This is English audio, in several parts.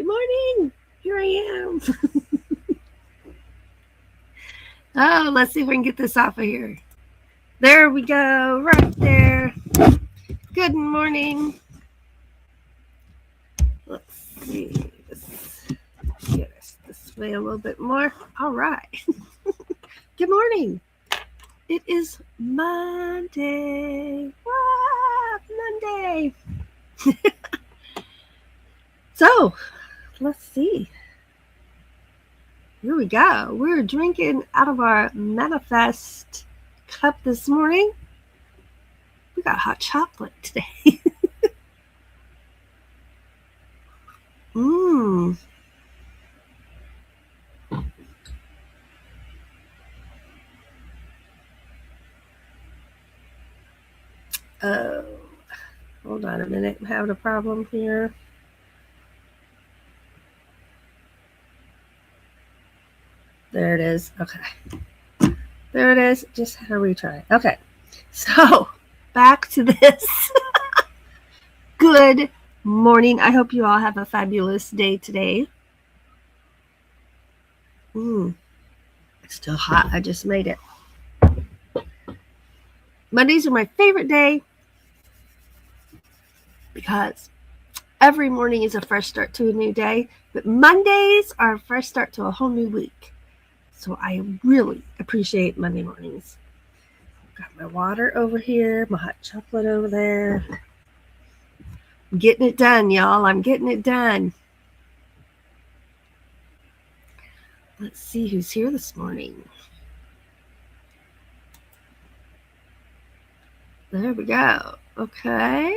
morning. Here I am. Oh, let's see if we can get this off of here. There we go, right there. Good morning. Let's see. Let's get us this way a little bit more. All right. Good morning. It is Monday. Wow, Monday. So, let's see. Here we go. We're drinking out of our Manifest cup this morning. We got hot chocolate today. Mmm. Oh, hold on a minute. I'm having a problem here. There it is. Okay. There it is. Just had a retry. Okay. So, back to this. Good morning. I hope you all have a fabulous day today. It's still hot. I just made it. Mondays are my favorite day because every morning is a fresh start to a new day, but Mondays are a fresh start to a whole new week. So I really appreciate Monday mornings. Got my water over here, my hot chocolate over there. I'm getting it done, y'all. I'm getting it done. Let's see who's here this morning. There we go. Okay.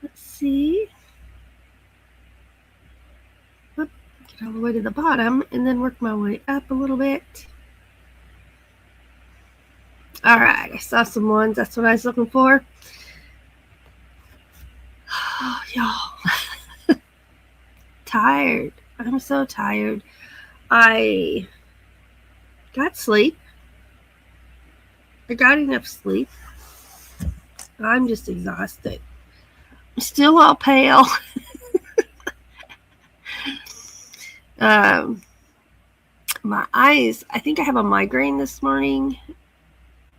Let's see. Get all the way to the bottom and then work my way up a little bit. All right. I saw some ones. That's what I was looking for. Oh, y'all. Tired. I'm so tired. I got sleep. I got enough sleep. I'm just exhausted. I'm still all pale. My eyes, I think I have a migraine this morning.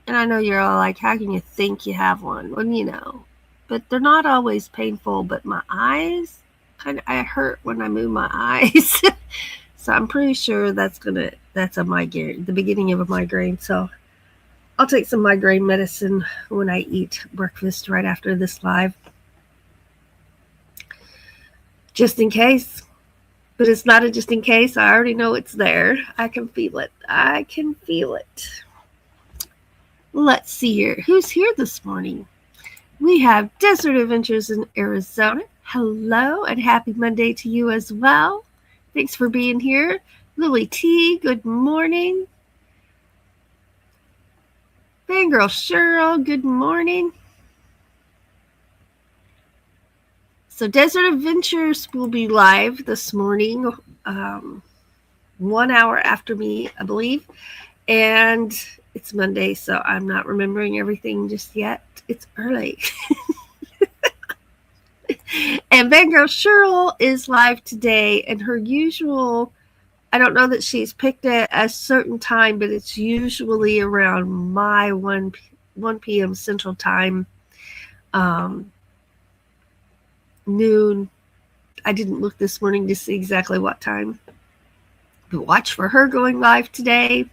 And I know you're all like, how can you think you have one? Well, you know, but they're not always painful. But my eyes, I hurt when I move my eyes. So I'm pretty sure that's a migraine, the beginning of a migraine. So I'll take some migraine medicine when I eat breakfast right after this live. Just in case. But it's not a just in case. I already know it's there. I can feel it. I can feel it. Let's see here. Who's here this morning? We have Desert Adventures in Arizona. Hello and happy Monday to you as well. Thanks for being here. Lily T, good morning. Fangirl Cheryl, good morning. So Desert Adventures will be live this morning, 1 hour after me, I believe. And it's Monday, so I'm not remembering everything just yet. It's early. And Fangirl Cheryl is live today, and her usual, I don't know that she's picked a certain time, but it's usually around my 1 p.m. Central Time, noon. I didn't look this morning to see exactly what time. But watch for her going live today.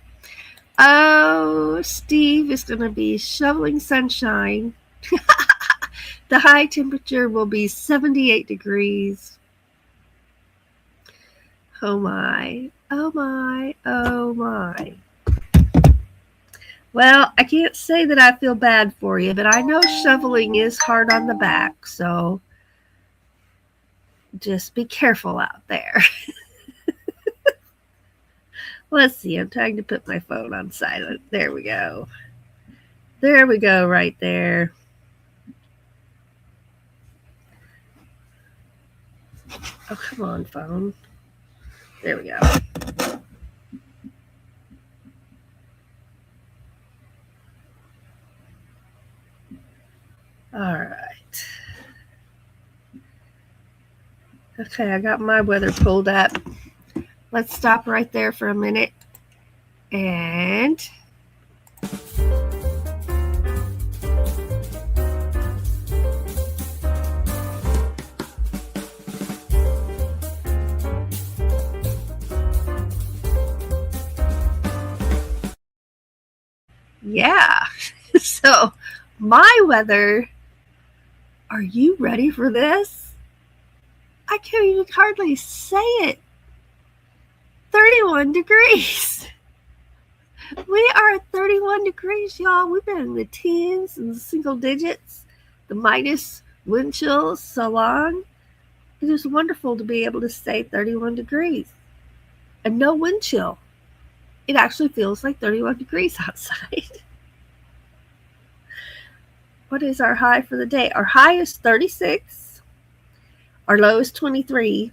Oh, Steve is going to be shoveling sunshine. The high temperature will be 78 degrees. Oh my, oh my, oh my. Well, I can't say that I feel bad for you, but I know shoveling is hard on the back, so just be careful out there. Let's see, I'm trying to put my phone on silent. There we go. There we go, right there. Oh, come on, phone. There we go. All right. Okay, I got my weather pulled up. Let's stop right there for a minute. And yeah, so my weather, are you ready for this? I can't even hardly say it. 31 degrees. We are at 31 degrees, y'all. We've been in the teens and the single digits, the minus wind chills so long. It is wonderful to be able to stay 31 degrees and no wind chill. It actually feels like 31 degrees outside. What is our high for the day? Our high is 36. Our low is 23.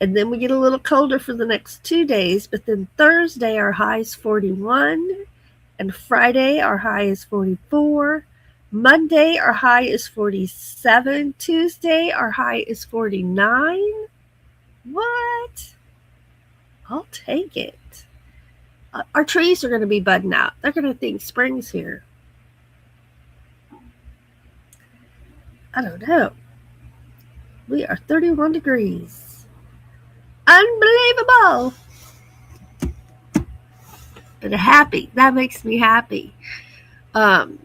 And then we get a little colder for the next 2 days. But then Thursday, our high is 41. And Friday, our high is 44. Monday, our high is 47. Tuesday, our high is 49. What? I'll take it. Our trees are going to be budding out. They're going to think spring's here. I don't know. We are 31 degrees. Unbelievable. But happy. That makes me happy. Tom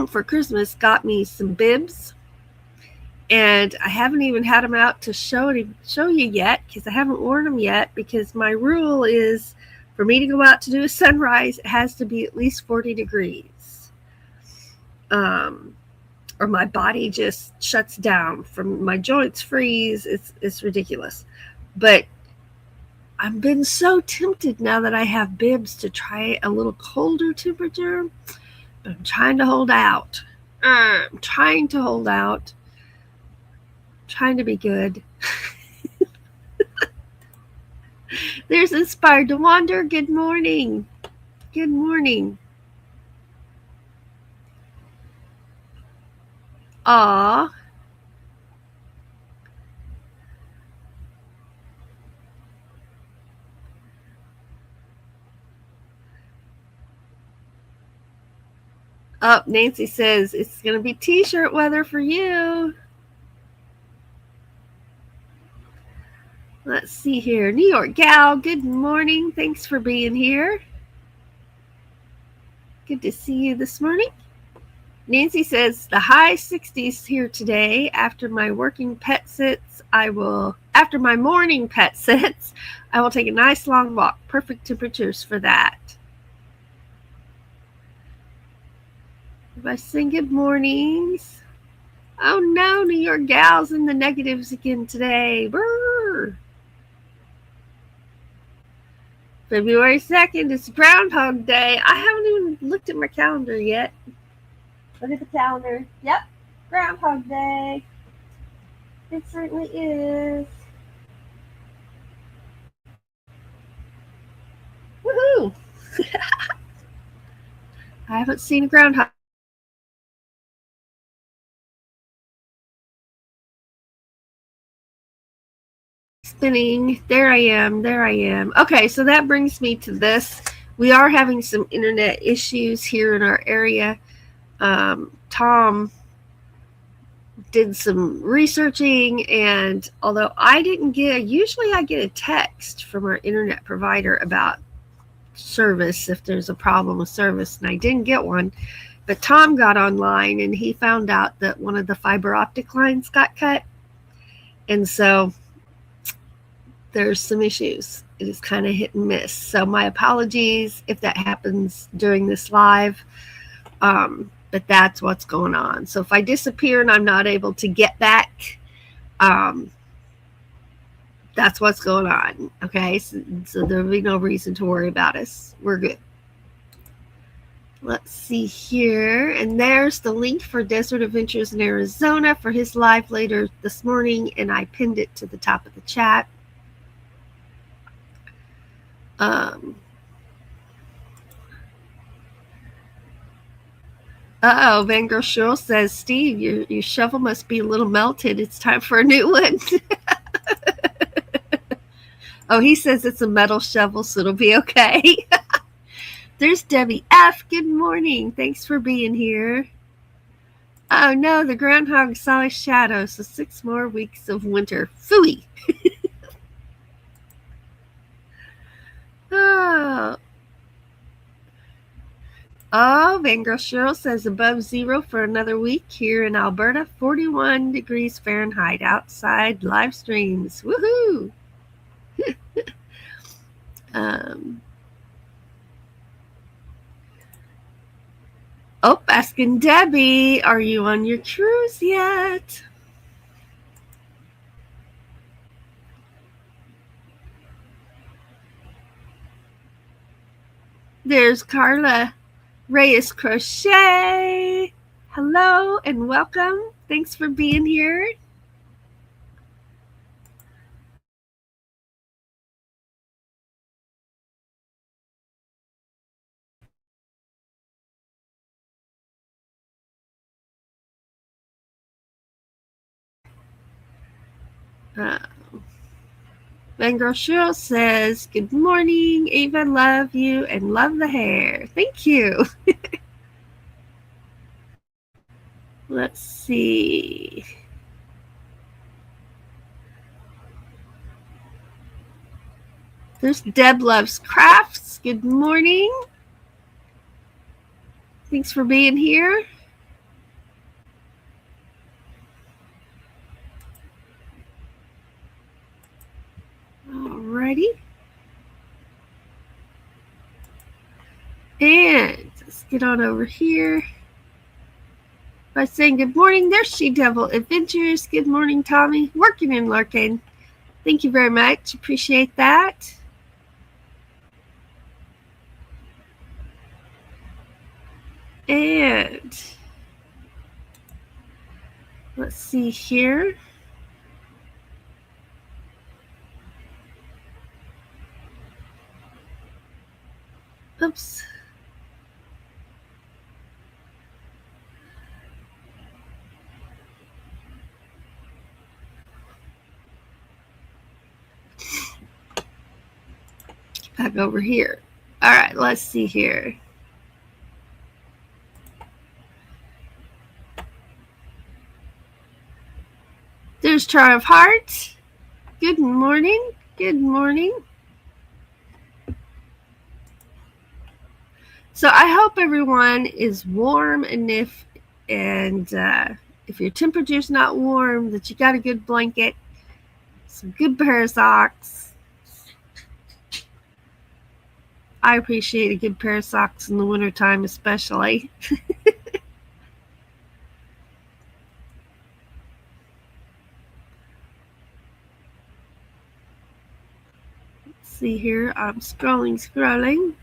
for Christmas got me some bibs. And I haven't even had them out to show you yet because I haven't worn them yet, because my rule is for me to go out to do a sunrise, it has to be at least 40 degrees. Or my body just shuts down, from my joints freeze. It's ridiculous. But I've been so tempted now that I have bibs to try a little colder temperature. But I'm trying to hold out. Trying to be good. There's Inspired to Wander. Good morning. Good morning. Aw. Oh, Nancy says it's going to be t-shirt weather for you. Let's see here. New York Gal, good morning. Thanks for being here. Good to see you this morning. Nancy says the high 60s here today. After my morning pet sits, I will take a nice long walk. Perfect temperatures for that. If I sing good mornings. Oh no, New York Gal's in the negatives again today. Brr. February 2nd is Groundhog Day. I haven't even looked at my calendar yet. Look at the calendar. Yep, Groundhog Day. It certainly is. Woohoo! I haven't seen a groundhog. Spinning. There I am. Okay, so that brings me to this. We are having some internet issues here in our area. Tom did some researching, and although usually I get a text from our internet provider about service if there's a problem with service, and I didn't get one. But Tom got online and he found out that one of the fiber optic lines got cut. And so there's some issues. It is kind of hit and miss. So my apologies if that happens during this live. But that's what's going on. So if I disappear and I'm not able to get back, that's what's going on. Okay. So there'll be no reason to worry about us. We're good. Let's see here. And there's the link for Desert Adventures in Arizona for his live later this morning. And I pinned it to the top of the chat. Uh-oh, Van Girl Cheryl says, Steve, your shovel must be a little melted. It's time for a new one. Oh, he says it's a metal shovel, so it'll be okay. There's Debbie F. Good morning. Thanks for being here. Oh no, the groundhog saw his shadow, so 6 more weeks of winter. Phooey. Oh. Oh, Van Girl Cheryl says above zero for another week here in Alberta, 41 degrees Fahrenheit outside live streams. Woohoo! um, asking Debbie, are you on your cruise yet? There's Carla Reyes Crochet. Hello and welcome. Thanks for being here. Van Girl Cheryl says, good morning, Ava, love you and love the hair. Thank you. Let's see. There's Deb Loves Crafts. Good morning. Thanks for being here. Alrighty. And let's get on over here by saying good morning. There's She Devil Adventures. Good morning, Tommy. Working and lurking. Thank you very much. Appreciate that. And let's see here. Oops. Back over here. All right, let's see here. There's Char of Hearts. Good morning. Good morning. So I hope everyone is warm, and if your temperature's not warm, that you got a good blanket, some good pair of socks. I appreciate a good pair of socks in the wintertime especially. Let's see here. I'm scrolling.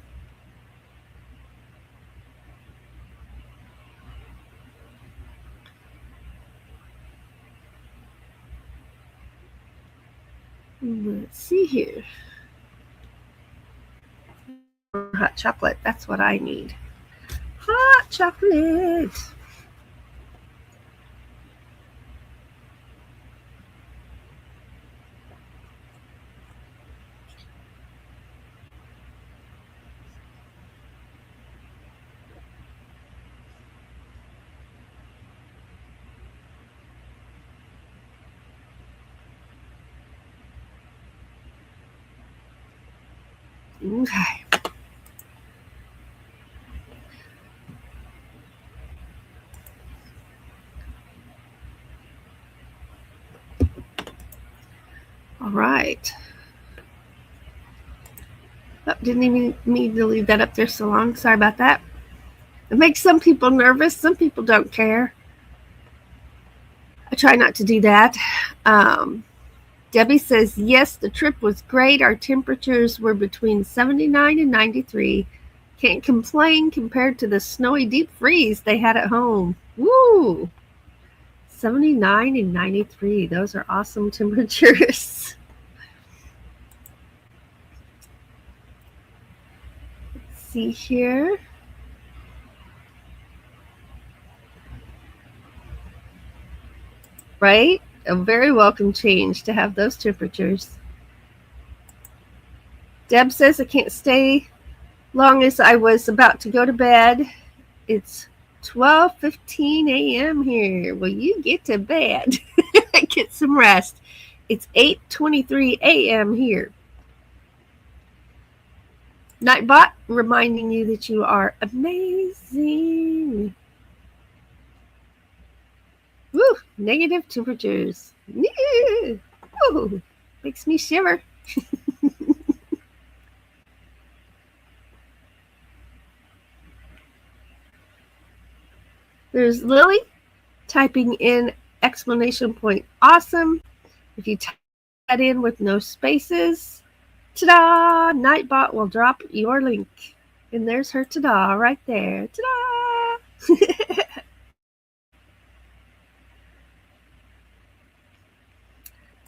Let's see here. Hot chocolate. That's what I need. Hot chocolate. Okay. All right. Oh, didn't even mean to leave that up there so long. Sorry about that. It makes some people nervous. Some people don't care. I try not to do that. Debbie says, yes, the trip was great. Our temperatures were between 79 and 93. Can't complain compared to the snowy deep freeze they had at home. Woo! 79 and 93. Those are awesome temperatures. Let's see here. right? A very welcome change to have those temperatures. Deb says I can't stay long as I was about to go to bed. It's 12:15 a.m. here. Well, you get to bed. Get some rest. It's 8:23 a.m. here. Nightbot reminding you that you are amazing. Woo! Negative temperatures. Woo! Makes me shiver. There's Lily typing in exclamation point awesome. If you type that in with no spaces, ta-da! Nightbot will drop your link. And there's her ta-da right there. Ta-da!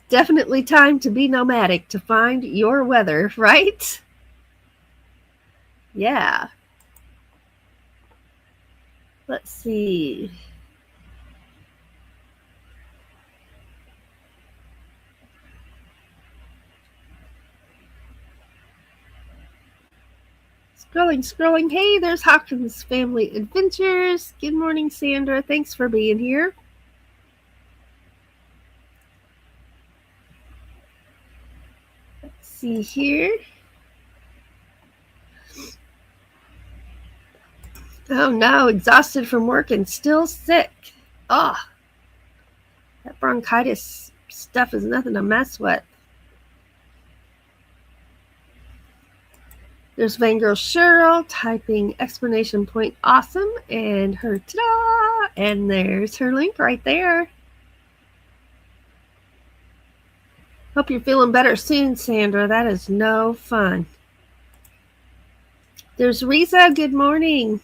Definitely time to be nomadic to find your weather, right? Yeah. Let's see. Scrolling. Hey, there's Hawkins Family Adventures. Good morning, Sandra. Thanks for being here. Let's see here. Oh no, exhausted from work and still sick. Oh, that bronchitis stuff is nothing to mess with. There's Fangirl Cheryl typing exclamation point awesome and her ta-da! And there's her link right there. Hope you're feeling better soon, Sandra. That is no fun. There's Riza. Good morning.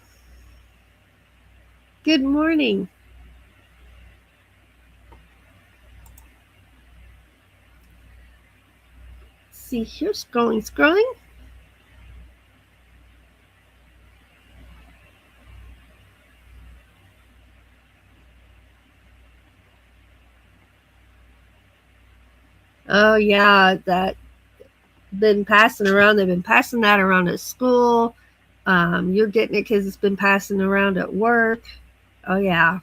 Good morning. See here, scrolling. Oh yeah, that been passing around. They've been passing that around at school. You're getting it because it's been passing around at work. Oh yeah.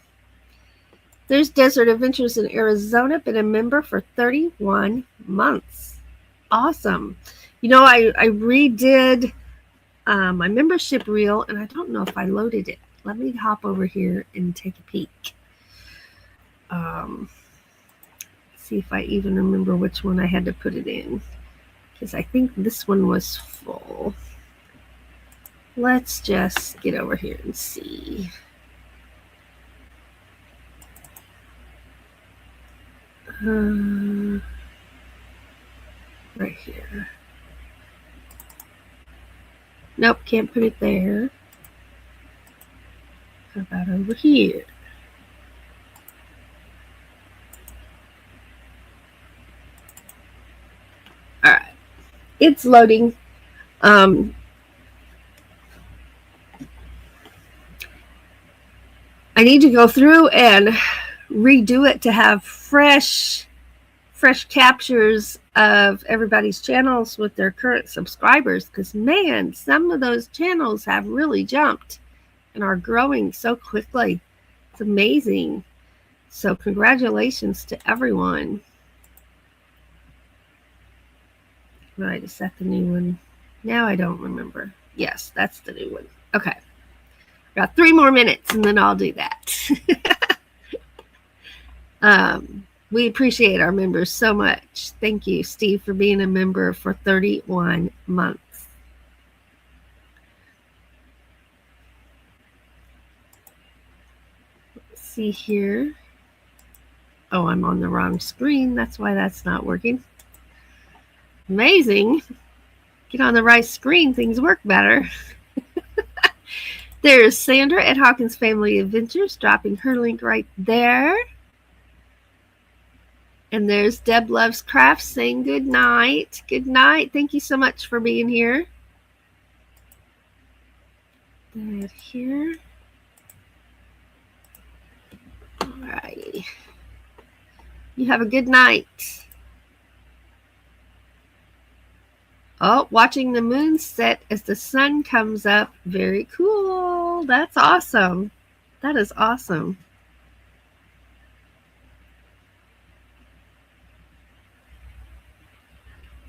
There's Desert Adventures in Arizona. Been a member for 31 months. Awesome. You know, I redid my membership reel, and I don't know if I loaded it. Let me hop over here and take a peek. See if I even remember which one I had to put it in, because I think this one was full. Let's just get over here and see. Right here. Nope, can't put it there. How about over here? All right, it's loading. I need to go through and redo it to have fresh captures of everybody's channels with their current subscribers, because man, some of those channels have really jumped and are growing so quickly. It's amazing. So congratulations to everyone. Right, is that the new one? Now I don't remember. Yes, that's the new one. Okay. Got 3 more minutes and then I'll do that. We appreciate our members so much. Thank you, Steve, for being a member for 31 months. Let's see here. Oh, I'm on the wrong screen. That's why that's not working. Amazing. Get on the right screen, things work better. There's Sandra at Hawkins Family Adventures, dropping her link right there. And there's Deb Loves Crafts saying good night. Good night. Thank you so much for being here. That here. All righty. You have a good night. Oh, watching the moon set as the sun comes up. Very cool. That's awesome. That is awesome.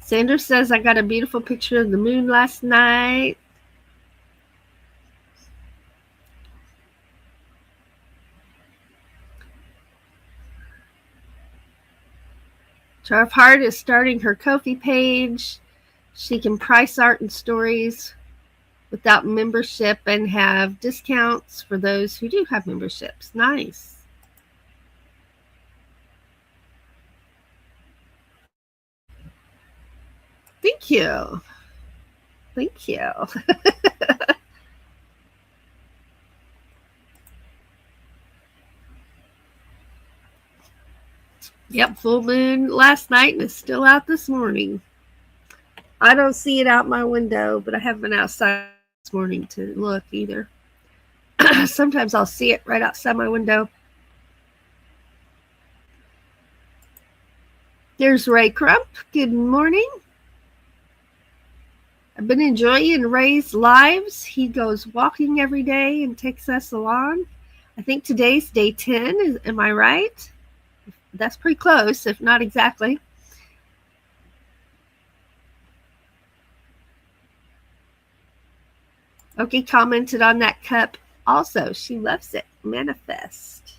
Sandra says, I got a beautiful picture of the moon last night. Charv Hart is starting her Ko-fi page. She can price art and stories without membership and have discounts for those who do have memberships. Nice. Thank you. Thank you. Yep, full moon last night and it's still out this morning. I don't see it out my window, but I haven't been outside this morning to look either. Sometimes I'll see it right outside my window. There's Ray Crump. Good morning. I've been enjoying Ray's lives. He goes walking every day and takes us along. I think today's day 10. Am I right? That's pretty close, if not exactly. Okay, commented on that cup also. She loves it. Manifest.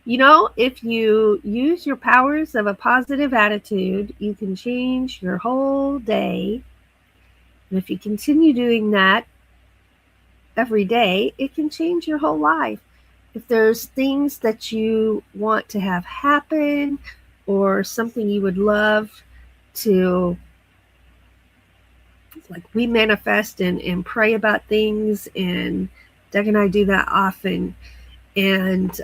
You know, if you use your powers of a positive attitude, you can change your whole day. And if you continue doing that every day, it can change your whole life. If there's things that you want to have happen or something you would love to, like, we manifest and pray about things, and Doug and I do that often. And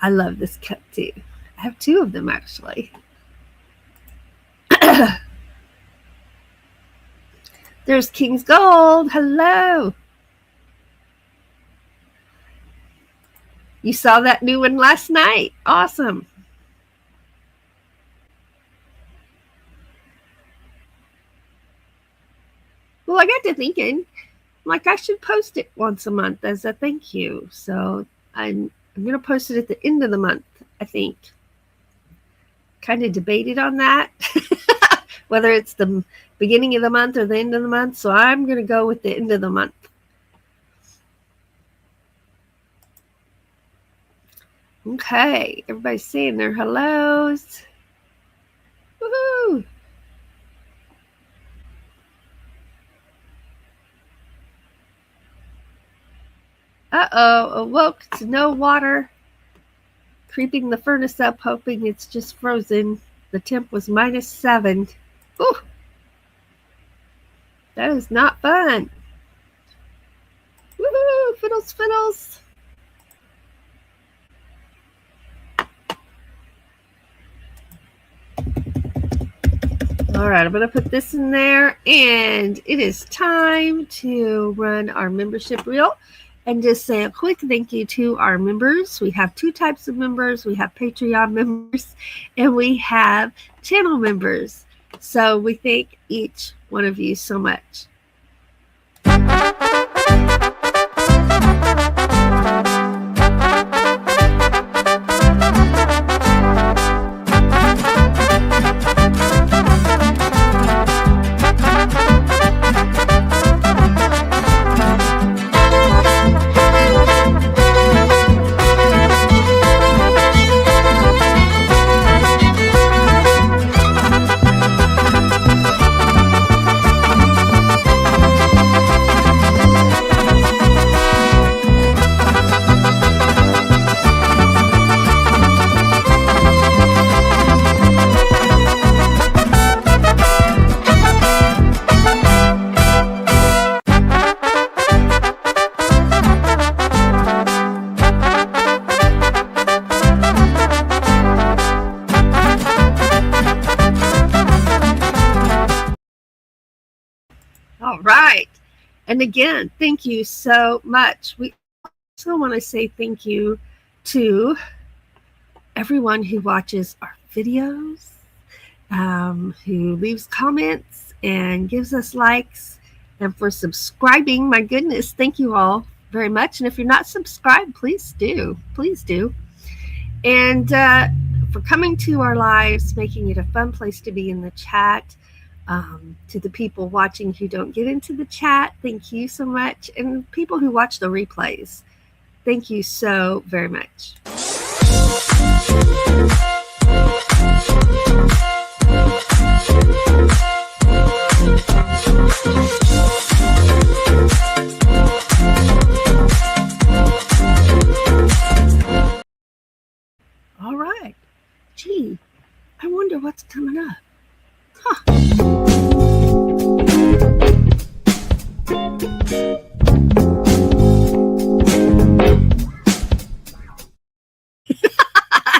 I love this cup too. I have two of them actually. There's King's Gold. Hello. You saw that new one last night. Awesome. Well, I got to thinking, like, I should post it once a month as a thank you. So I'm going to post it at the end of the month, I think. Kind of debated on that, whether it's the beginning of the month or the end of the month. So I'm going to go with the end of the month. Okay, everybody's saying their hellos. Woohoo! Uh-oh, awoke to no water. Creeping the furnace up, hoping it's just frozen. The temp was -7. Ooh, that is not fun. Woohoo! Fiddles, fiddles. All right, I'm going to put this in there, and it is time to run our membership reel and just say a quick thank you to our members. We have two types of members. We have Patreon members, and we have channel members. So we thank each one of you so much. All right. And again, thank you so much. We also want to say thank you to everyone who watches our videos, who leaves comments and gives us likes, and for subscribing. My goodness, thank you all very much. And if you're not subscribed, please do. Please do. And for coming to our lives, making it a fun place to be in the chat. To the people watching who don't get into the chat, thank you so much. And people who watch the replays, thank you so very much. All right. Gee, I wonder what's coming up. Huh.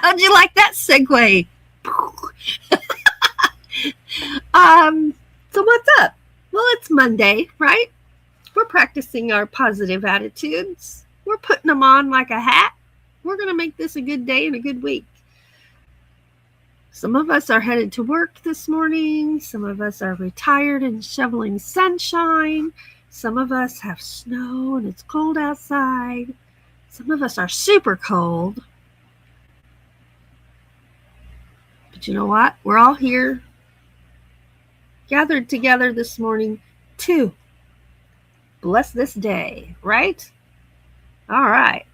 How'd you like that segue? So what's up? Well, it's Monday, right? We're practicing our positive attitudes. We're putting them on like a hat. We're going to make this a good day and a good week. Some of us are headed to work this morning. Some of us are retired and shoveling sunshine. Some of us have snow and it's cold outside. Some of us are super cold. But you know what? We're all here, gathered together this morning to bless this day, right? All right.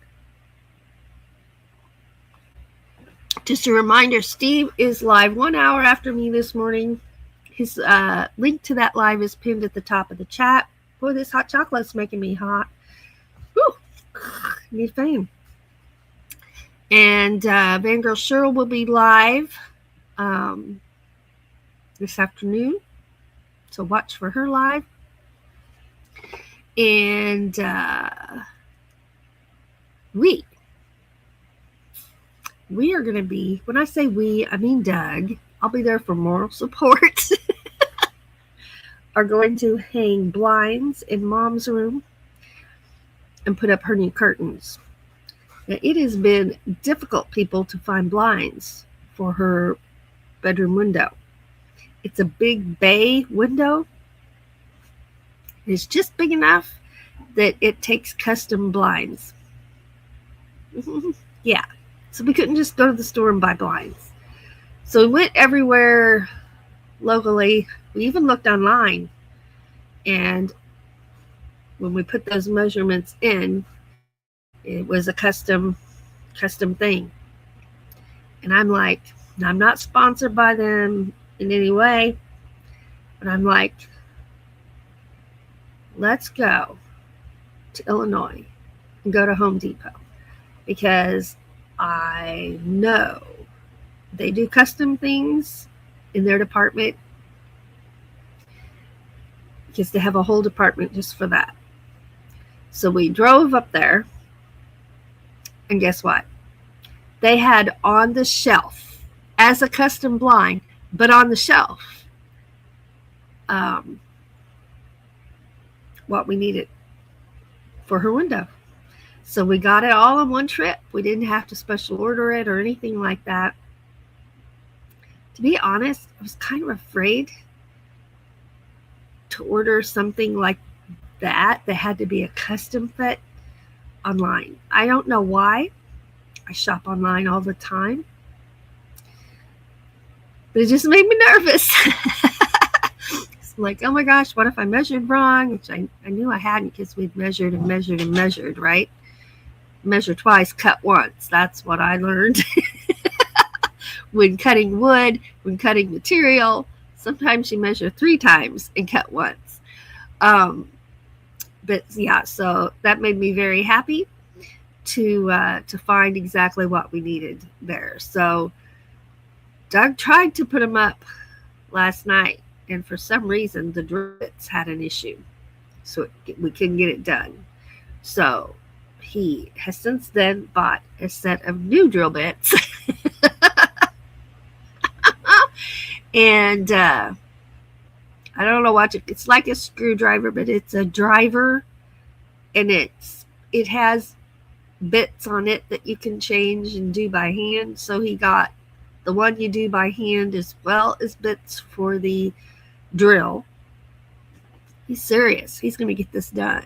Just a reminder, Steve is live 1 hour after me this morning. His link to that live is pinned at the top of the chat. Boy, this hot chocolate's making me hot. Woo! Need fame. And Vangirl Cheryl will be live this afternoon. So watch for her live. And we are going to be, when I say we, I mean Doug. I'll be there for moral support. Are going to hang blinds in Mom's room and put up her new curtains. Now, it has been difficult, people, to find blinds for her bedroom window. It's a big bay window. It's just big enough that it takes custom blinds. Yeah. So we couldn't just go to the store and buy blinds. So we went everywhere locally. We even looked online. And when we put those measurements in, it was a custom thing. And I'm like, I'm not sponsored by them in any way. But I'm like, let's go to Illinois and go to Home Depot. Because I know they do custom things in their department, because they have a whole department just for that. So we drove up there, and guess what? They had on the shelf, as a custom blind, but on the shelf, what we needed for her window. So we got it all on one trip. We didn't have to special order it or anything like that. To be honest, I was kind of afraid to order something like that had to be a custom fit online. I don't know why. I shop online all the time. But it just made me nervous. It's like, oh my gosh, what if I measured wrong? Which I knew I hadn't, because we'd measured and measured and measured, right? Measure twice, cut once. That's what I learned. When cutting wood, when cutting material, sometimes you measure 3 times and cut once. But yeah, so that made me very happy to find exactly what we needed there. So Doug tried to put them up last night, and for some reason the drill bits had an issue, so we couldn't get it done. So he has since then bought a set of new drill bits. And I don't know what it's like, a screwdriver, but it's a driver, and it has bits on it that you can change and do by hand. So he got the one you do by hand as well as bits for the drill. He's serious. He's going to get this done.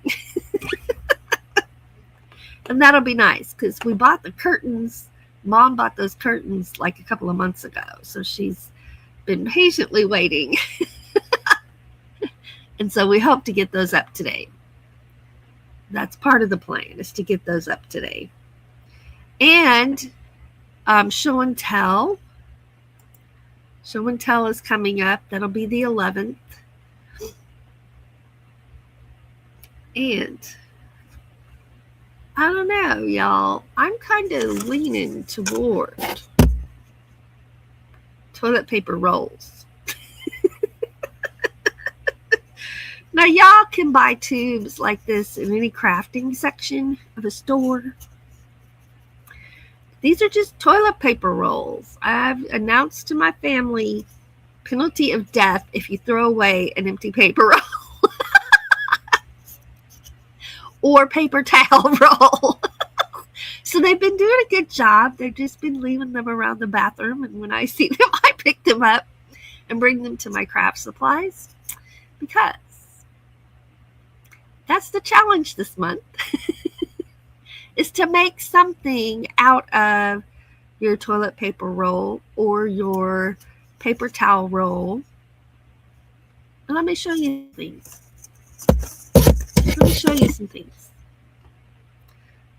And that'll be nice because we bought the curtains. Mom bought those curtains like a couple of months ago. So she's been patiently waiting. And so we hope to get those up today. That's part of the plan, is to get those up today. And show and tell. Show and tell is coming up. That'll be the 11th. And I don't know, y'all. I'm kind of leaning toward toilet paper rolls. Now, y'all can buy tubes like this in any crafting section of a store. These are just toilet paper rolls. I've announced to my family penalty of death if you throw away an empty paper roll or paper towel roll. So they've been doing a good job. They've just been leaving them around the bathroom. And when I see them, I pick them up and bring them to my craft supplies, because that's the challenge this month, is to make something out of your toilet paper roll or your paper towel roll. And let me show you things. Let me show you some things.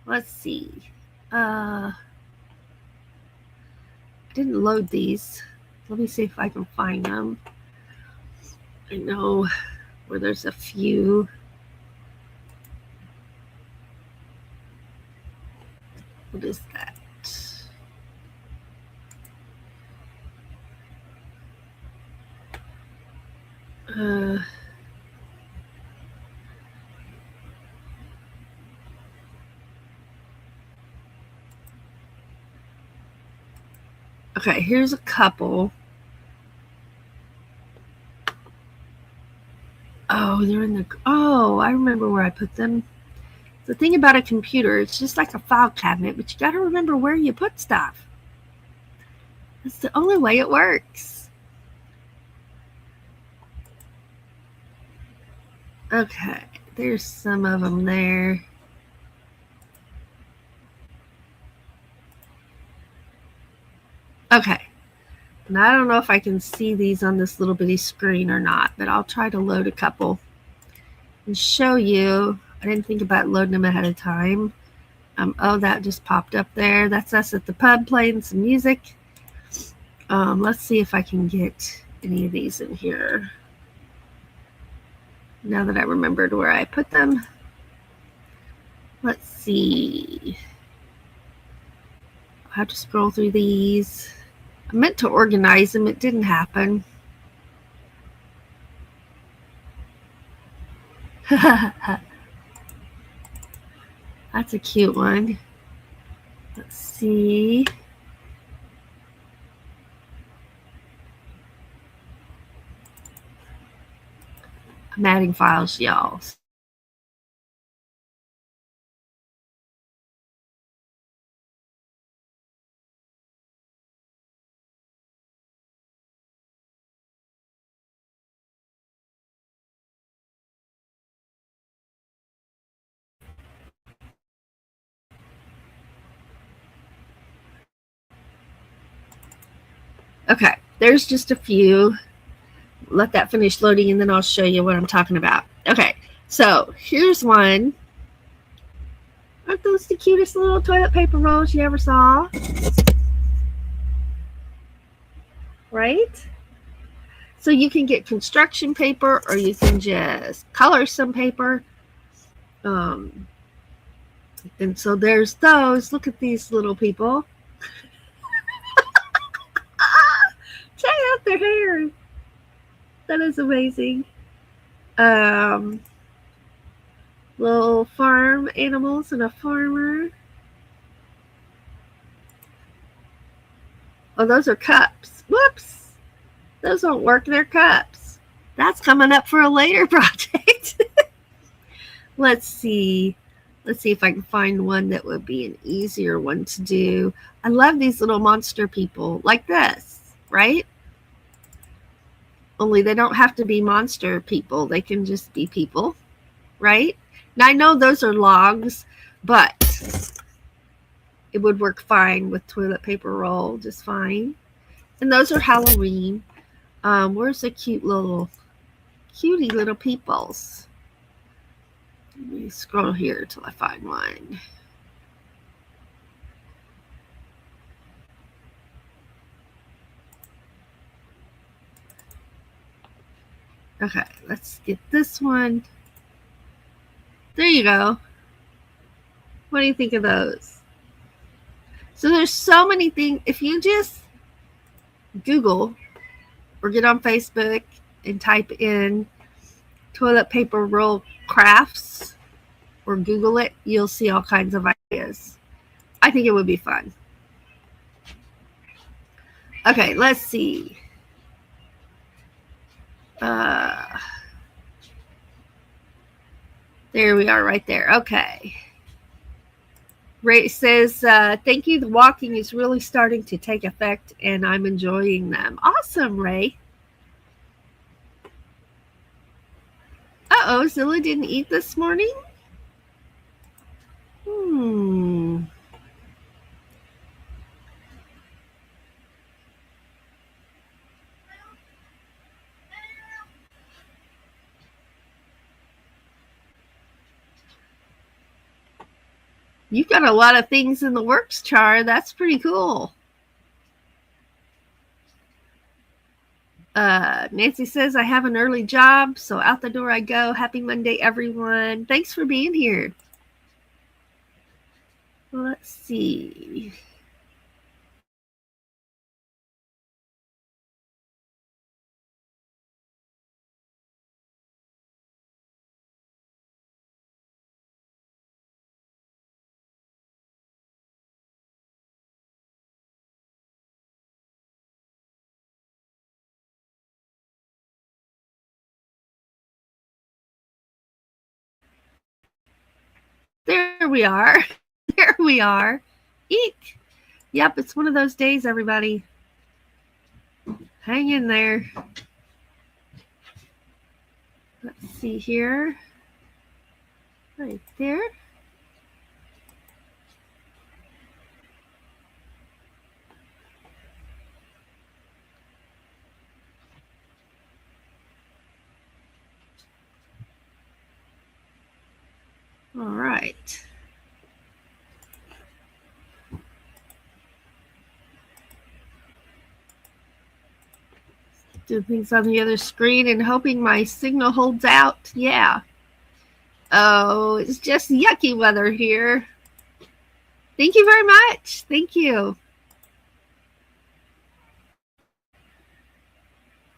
Let's see. I didn't load these. Let me see if I can find them. I know where there's a few. What is that? Okay, here's a couple. Oh, they're in the... Oh, I remember where I put them. The thing about a computer, it's just like a file cabinet, but you got to remember where you put stuff. That's the only way it works. Okay, there's some of them there. Okay. And I don't know if I can see these on this little bitty screen or not, but I'll try to load a couple and show you. I didn't think about loading them ahead of time. Oh, that just popped up there. That's us at the pub playing some music. Let's see if I can get any of these in here. Now that I remembered where I put them. Let's see. I'll have to scroll through these. I meant to organize them. It didn't happen. That's a cute one. Let's see. I'm adding files, y'all. Okay, there's just a few. Let that finish loading and then I'll show you what I'm talking about. Okay, so here's one. Aren't those the cutest little toilet paper rolls you ever saw? Right? So you can get construction paper or you can just color some paper. And so there's those. Look at these little people. Check out their hair. That is amazing. Little farm animals and a farmer. Oh, those are cups. Whoops. Those don't work. They're cups. That's coming up for a later project. Let's see. Let's see if I can find one that would be an easier one to do. I love these little monster people like this, right? Only they don't have to be monster people. They can just be people, right? Now I know those are logs, but it would work fine with toilet paper roll, just fine. And those are Halloween. Where's the cutie little peoples? Let me scroll here till I find one. Okay, let's get this one. There you go. What do you think of those? So there's so many things. If you just Google or get on Facebook and type in toilet paper roll crafts or Google it, you'll see all kinds of ideas. I think it would be fun. Okay, let's see. There we are right there. Okay. Ray says, thank you. The walking is really starting to take effect and I'm enjoying them. Awesome, Ray. Uh-oh, Zilla didn't eat this morning? You've got a lot of things in the works, Char. That's pretty cool. Nancy says, I have an early job, so out the door I go. Happy Monday, everyone. Thanks for being here. Let's see. There we are. There we are. Eek. Yep, it's one of those days, everybody. Hang in there. Let's see here. Right there. All right. Do things on the other screen and hoping my signal holds out. Yeah. Oh, it's just yucky weather here. Thank you very much. Thank you.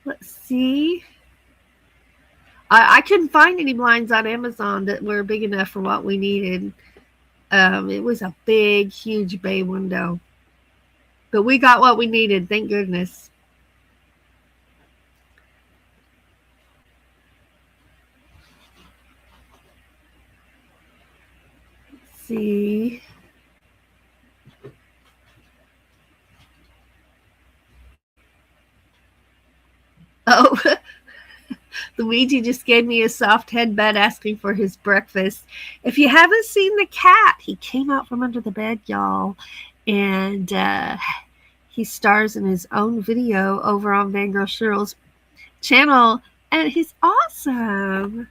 Let's see. I couldn't find any blinds on Amazon that were big enough for what we needed. It was a big, huge bay window. But we got what we needed. Thank goodness. Let's see. Oh, Luigi just gave me a soft headbutt asking for his breakfast. If you haven't seen the cat, he came out from under the bed, y'all. And he stars in his own video over on Van Girl Cheryl's channel. And he's awesome.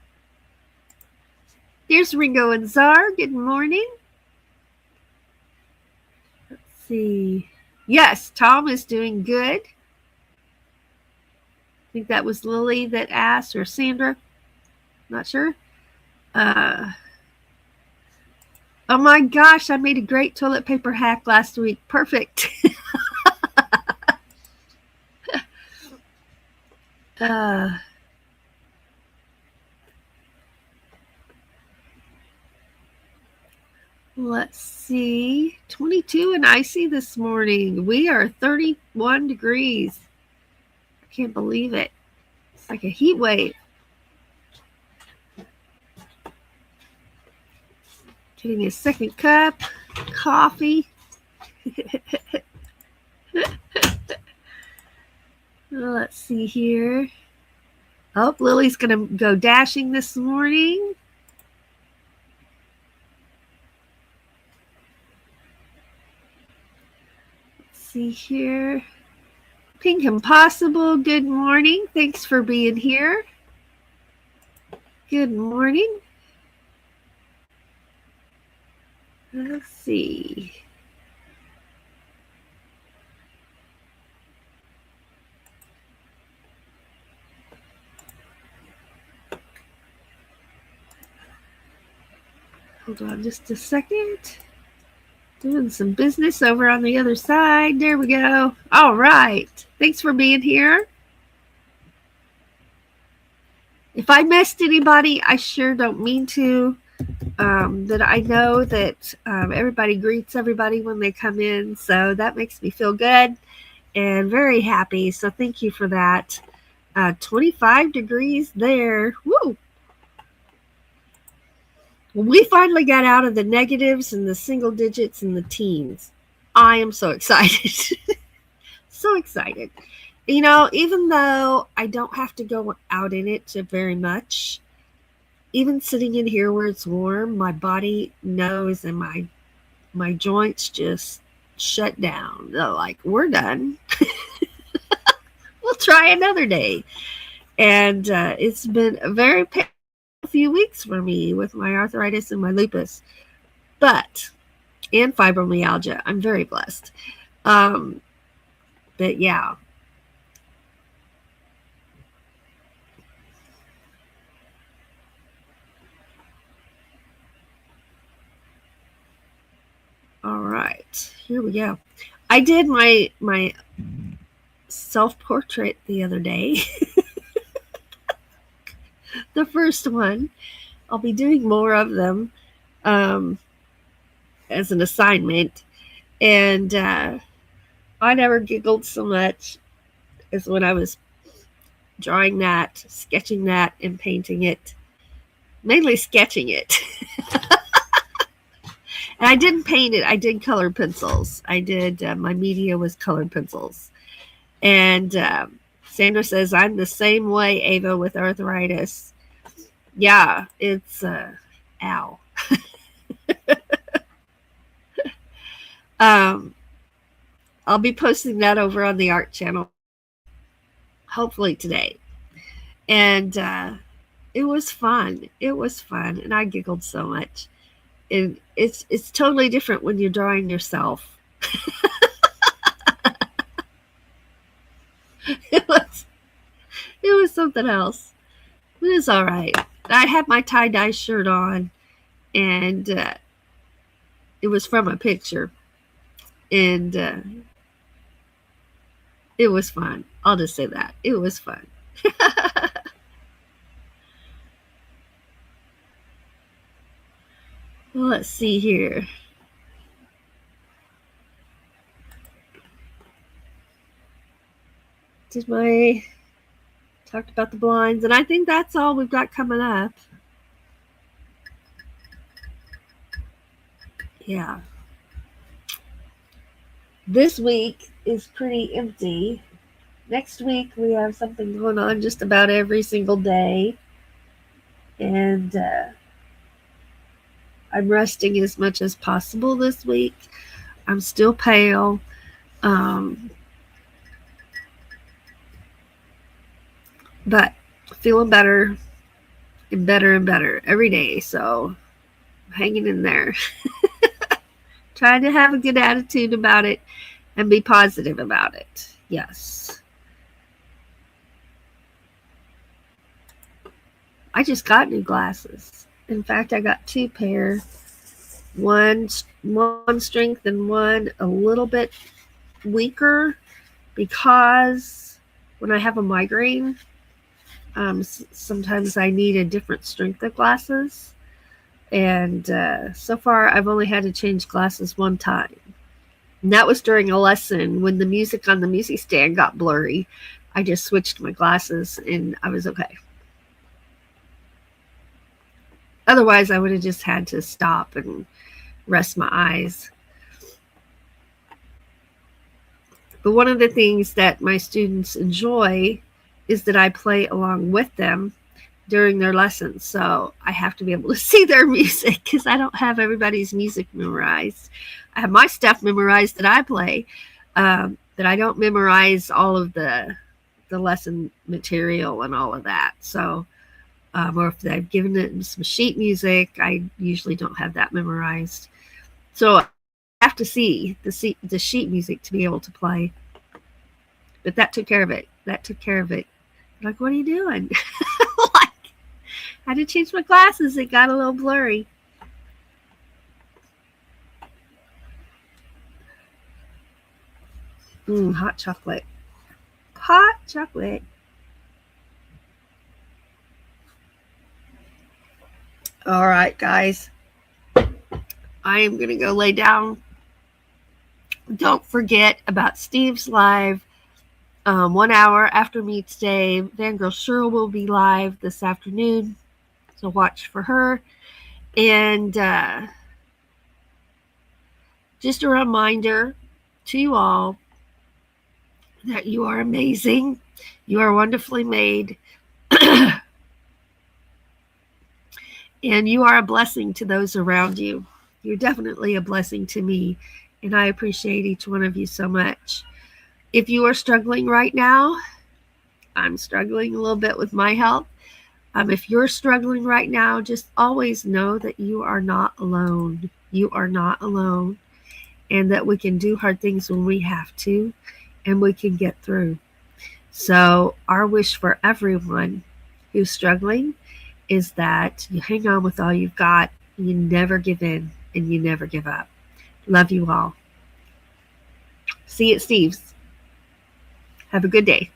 Here's Ringo and Czar. Good morning. Let's see. Yes, Tom is doing good. I think that was Lily that asked, or Sandra. Not sure. Oh my gosh, I made a great toilet paper hack last week. Perfect. Let's see. 22 and icy this morning. We are 31 degrees. I can't believe it. It's like a heat wave. Getting a second cup, coffee. Let's see here. Oh, Lily's going to go dashing this morning. Let's see here. Pink Impossible, good morning. Thanks for being here. Good morning. Let's see. Hold on just a second. Doing some business over on the other side. There we go. All right. Thanks for being here. If I missed anybody, I sure don't mean to. That I know that everybody greets everybody when they come in. So that makes me feel good and very happy. So thank you for that. 25 degrees there. Woo! We finally got out of the negatives and the single digits and the teens. I am so excited. So excited. You know, even though I don't have to go out in it very much, even sitting in here where it's warm, my body knows and my joints just shut down. They're like, we're done. We'll try another day. And it's been a very painful few weeks for me with my arthritis and my lupus, and fibromyalgia. I'm very blessed. But yeah. All right, here we go. I did my self-portrait the other day. The first one. I'll be doing more of them as an assignment. And I never giggled so much as when I was drawing that, sketching that, and painting it. Mainly sketching it. And I didn't paint it. I did colored pencils. I did, my media was colored pencils. And Sandra says, I'm the same way, Ava, with arthritis. Yeah, it's, ow. I'll be posting that over on the art channel, hopefully today. And it was fun. It was fun. And I giggled so much. And it's totally different when you're drawing yourself. It was something else. It was all right. I had my tie-dye shirt on, and it was from a picture. And it was fun. I'll just say that. It was fun. Well, let's see here. Talked about the blinds, and I think that's all we've got coming up. Yeah. This week is pretty empty. Next week we have something going on just about every single day. And I'm resting as much as possible this week. I'm still pale. But feeling better and better and better every day. So I'm hanging in there. Trying to have a good attitude about it and be positive about it. Yes. I just got new glasses. In fact, I got 2 pair. One strength and one a little bit weaker, because when I have a migraine, sometimes I need a different strength of glasses. And so far, I've only had to change glasses one time. And that was during a lesson when the music on the music stand got blurry. I just switched my glasses and I was okay. Otherwise, I would have just had to stop and rest my eyes. But one of the things that my students enjoy is that I play along with them during their lessons. So I have to be able to see their music because I don't have everybody's music memorized. I have my stuff memorized that I play, but I don't memorize all of the lesson material and all of that. So, or if I've given it some sheet music, I usually don't have that memorized. So I have to see the sheet music to be able to play. But that took care of it. Like, what are you doing? Like, I had to change my glasses. It got a little blurry. Hot chocolate. Hot chocolate. All right, guys. I am going to go lay down. Don't forget about Steve's live. 1 hour after Meets Day. Fangirl Cheryl will be live this afternoon. So watch for her. And just a reminder to you all that you are amazing. You are wonderfully made. And you are a blessing to those around you. You're definitely a blessing to me. And I appreciate each one of you so much. If you are struggling right now, I'm struggling a little bit with my health. If you're struggling right now, just always know that you are not alone. You are not alone. And that we can do hard things when we have to. And we can get through. So our wish for everyone who's struggling is that you hang on with all you've got. You never give in and you never give up. Love you all. See you at Steve's. Have a good day.